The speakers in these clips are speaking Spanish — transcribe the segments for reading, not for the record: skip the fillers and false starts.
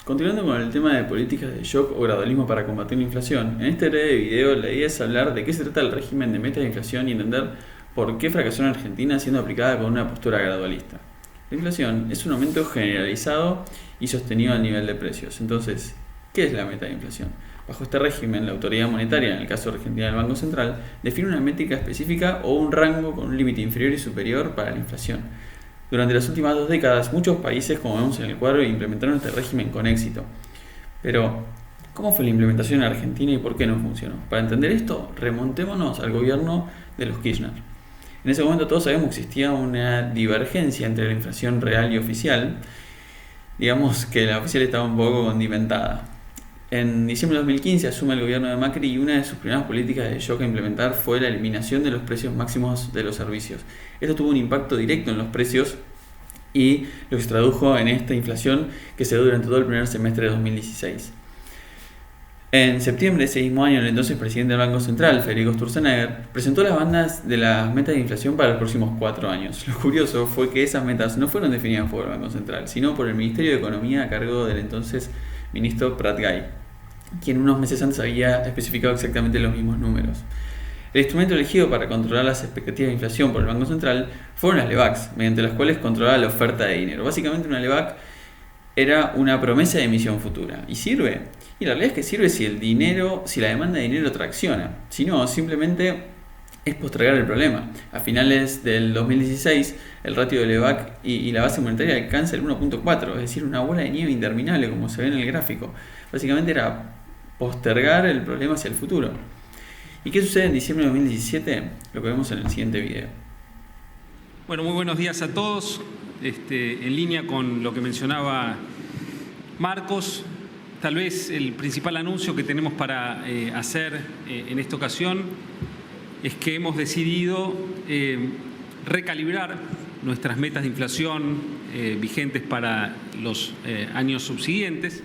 Continuando con el tema de políticas de shock o gradualismo para combatir la inflación, en este breve video la idea es hablar de qué se trata el régimen de metas de inflación y entender por qué fracasó en Argentina siendo aplicada con una postura gradualista. La inflación es un aumento generalizado y sostenido al nivel de precios. Entonces, ¿qué es la meta de inflación? Bajo este régimen, la autoridad monetaria, en el caso de Argentina el Banco Central, define una métrica específica o un rango con un límite inferior y superior para la inflación. Durante las últimas 2 décadas, muchos países, como vemos en el cuadro, implementaron este régimen con éxito. Pero, ¿cómo fue la implementación en Argentina y por qué no funcionó? Para entender esto, remontémonos al gobierno de los Kirchner. En ese momento todos sabemos que existía una divergencia entre la inflación real y oficial. Digamos que la oficial estaba un poco condimentada. En diciembre de 2015 asume el gobierno de Macri y una de sus primeras políticas de shock a implementar fue la eliminación de los precios máximos de los servicios. Esto tuvo un impacto directo en los precios y lo que se tradujo en esta inflación que se dio durante todo el primer semestre de 2016. En septiembre de ese mismo año, el entonces presidente del Banco Central, Federico Sturzenegger, presentó las bandas de las metas de inflación para los próximos 4 años. Lo curioso fue que esas metas no fueron definidas por el Banco Central, sino por el Ministerio de Economía a cargo del entonces ministro Prat Gay, quien unos meses antes había especificado exactamente los mismos números. El instrumento elegido para controlar las expectativas de inflación por el Banco Central fueron las LEBACs, mediante las cuales controlaba la oferta de dinero. Básicamente una LEBAC era una promesa de emisión futura. ¿Y sirve? Y la realidad es que sirve si la demanda de dinero tracciona. Si no, simplemente es postergar el problema. A finales del 2016, el ratio de LEBAC y la base monetaria alcanza el 1.4, es decir, una bola de nieve interminable, como se ve en el gráfico. Básicamente era postergar el problema hacia el futuro. ¿Y qué sucede en diciembre de 2017? Lo que vemos en el siguiente video. Bueno, muy buenos días a todos. En línea con lo que mencionaba Marcos, tal vez el principal anuncio que tenemos para hacer en esta ocasión es que hemos decidido recalibrar nuestras metas de inflación vigentes para los años subsiguientes.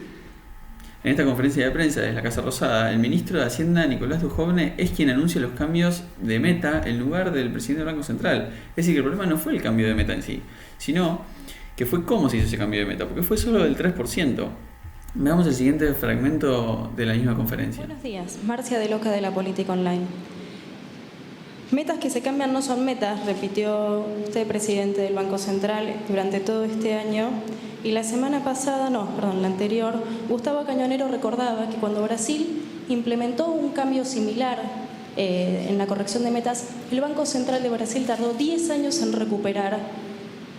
En esta conferencia de prensa desde la Casa Rosada, el ministro de Hacienda, Nicolás Dujovne, es quien anuncia los cambios de meta en lugar del presidente del Banco Central. Es decir, que el problema no fue el cambio de meta en sí, sino que fue cómo se hizo ese cambio de meta, porque fue solo del 3%. Veamos el siguiente fragmento de la misma conferencia. Buenos días, Marcia de Loca de la Política Online. Metas que se cambian no son metas, repitió usted, presidente del Banco Central, durante todo este año. Y la la anterior, Gustavo Cañonero recordaba que cuando Brasil implementó un cambio similar en la corrección de metas, el Banco Central de Brasil tardó 10 años en recuperar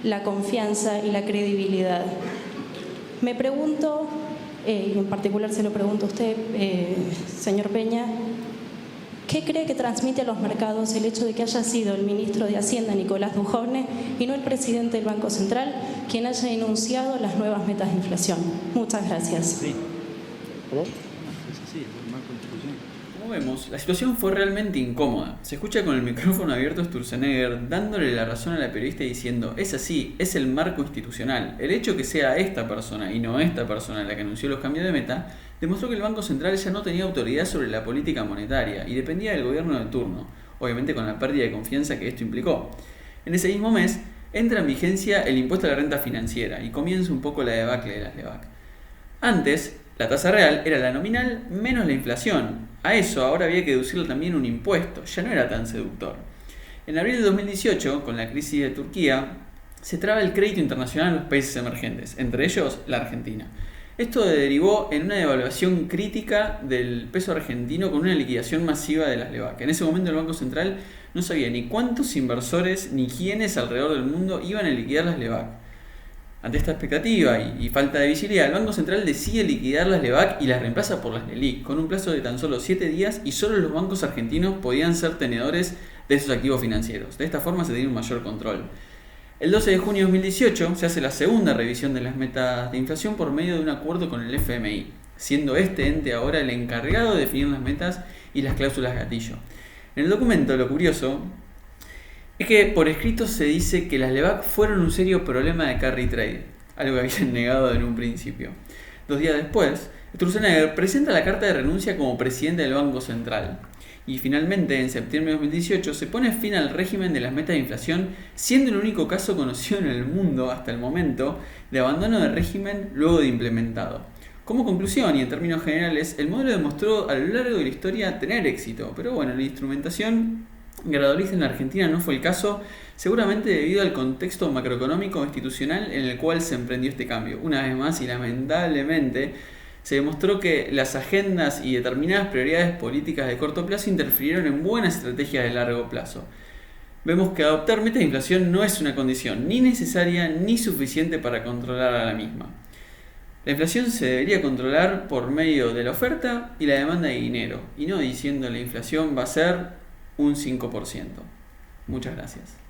la confianza y la credibilidad. Me pregunto, y en particular se lo pregunto a usted, señor Peña, ¿qué cree que transmite a los mercados el hecho de que haya sido el ministro de Hacienda, Nicolás Dujovne, y no el presidente del Banco Central, quien haya enunciado las nuevas metas de inflación? Muchas gracias. Sí. Como vemos, la situación fue realmente incómoda. Se escucha con el micrófono abierto a Sturzenegger dándole la razón a la periodista diciendo: es así, es el marco institucional. El hecho que sea esta persona y no esta persona la que anunció los cambios de meta demostró que el Banco Central ya no tenía autoridad sobre la política monetaria y dependía del gobierno de turno, obviamente con la pérdida de confianza que esto implicó. En ese mismo mes entra en vigencia el impuesto a la renta financiera y comienza un poco la debacle de las LEBAC. Antes, la tasa real era la nominal menos la inflación. A eso ahora había que deducirle también un impuesto, ya no era tan seductor. En abril de 2018, con la crisis de Turquía, se traba el crédito internacional en los países emergentes, entre ellos la Argentina. Esto derivó en una devaluación crítica del peso argentino con una liquidación masiva de las LEBAC. En ese momento el Banco Central no sabía ni cuántos inversores ni quiénes alrededor del mundo iban a liquidar las LEBAC. Ante esta expectativa y falta de visibilidad, el Banco Central decide liquidar las LEBAC y las reemplaza por las LELIQ, con un plazo de tan solo 7 días y solo los bancos argentinos podían ser tenedores de esos activos financieros. De esta forma se tenía un mayor control. El 12 de junio de 2018 se hace la segunda revisión de las metas de inflación por medio de un acuerdo con el FMI, siendo este ente ahora el encargado de definir las metas y las cláusulas gatillo. En el documento, lo curioso es que por escrito se dice que las LEBAC fueron un serio problema de carry trade, algo que habían negado en un principio. 2 días después, Sturzenegger presenta la carta de renuncia como presidente del Banco Central. Y finalmente, en septiembre de 2018, se pone fin al régimen de las metas de inflación, siendo el único caso conocido en el mundo hasta el momento de abandono del régimen luego de implementado. Como conclusión y en términos generales, el modelo demostró a lo largo de la historia tener éxito, pero bueno, la instrumentación gradualista en la Argentina no fue el caso, seguramente debido al contexto macroeconómico institucional en el cual se emprendió este cambio. Una vez más y lamentablemente se demostró que las agendas y determinadas prioridades políticas de corto plazo interfirieron en buenas estrategias de largo plazo. Vemos que adoptar metas de inflación no es una condición ni necesaria ni suficiente para controlar a la misma. La inflación se debería controlar por medio de la oferta y la demanda de dinero, y no diciendo la inflación va a ser un 5%. Muchas gracias.